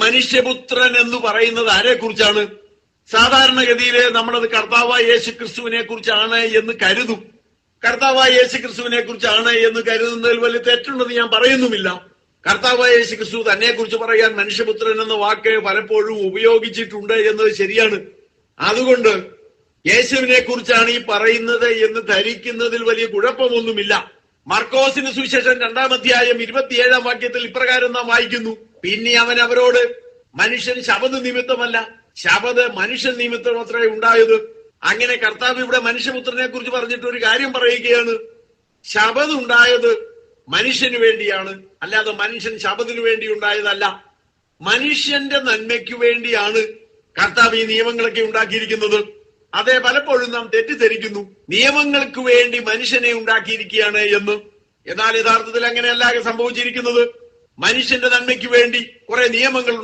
മനുഷ്യപുത്രൻ എന്ന് പറയുന്നത് ആരെ കുറിച്ചാണ്? സാധാരണഗതിയില് നമ്മളത് കർത്താവായ യേശു ക്രിസ്തുവിനെ കുറിച്ചാണ് എന്ന് കരുതും. കർത്താവായ യേശു ക്രിസ്തുവിനെ കുറിച്ചാണ് എന്ന് കരുതുന്നതിൽ വലിയ തെറ്റുണ്ടെന്ന് ഞാൻ പറയുന്നുമില്ല. കർത്താവായ യേശു ക്രിസ്തു തന്നെ കുറിച്ച് പറയാൻ മനുഷ്യപുത്രൻ എന്ന വാക്ക് പലപ്പോഴും ഉപയോഗിച്ചിട്ടുണ്ട് എന്നത് ശരിയാണ്. അതുകൊണ്ട് യേശുവിനെ കുറിച്ചാണ് ഈ പറയുന്നത് എന്ന് ധരിക്കുന്നതിൽ വലിയ കുഴപ്പമൊന്നുമില്ല. മർക്കോസിന് സുവിശേഷം 2-ാം അധ്യായം 27-ാം വാക്യത്തിൽ ഇപ്രകാരം നാം വായിക്കുന്നു: പിന്നെ അവൻ അവരോട്, മനുഷ്യൻ ശബത് നിമിത്തമല്ല, ശബത് മനുഷ്യൻ നിമിത്തം അത്രേ ഉണ്ടായത്. അങ്ങനെ കർത്താവ് ഇവിടെ മനുഷ്യപുത്രനെ കുറിച്ച് പറഞ്ഞിട്ട് ഒരു കാര്യം പറയുകയാണ്: ശബത് ഉണ്ടായത് മനുഷ്യന് വേണ്ടിയാണ്, അല്ലാതെ മനുഷ്യൻ ശബതിനു വേണ്ടി ഉണ്ടായതല്ല. മനുഷ്യന്റെ നന്മയ്ക്ക് വേണ്ടിയാണ് കർത്താവ് ഈ നിയമങ്ങളൊക്കെ ഉണ്ടാക്കിയിരിക്കുന്നത്. അതെ, പലപ്പോഴും നാം തെറ്റിദ്ധരിക്കുന്നു നിയമങ്ങൾക്ക് വേണ്ടി മനുഷ്യനെ ഉണ്ടാക്കിയിരിക്കുകയാണ് എന്ന്. എന്നാൽ യഥാർത്ഥത്തിൽ അങ്ങനെയല്ല സംഭവിച്ചിരിക്കുന്നത്. മനുഷ്യന്റെ നന്മയ്ക്ക് വേണ്ടി കുറെ നിയമങ്ങൾ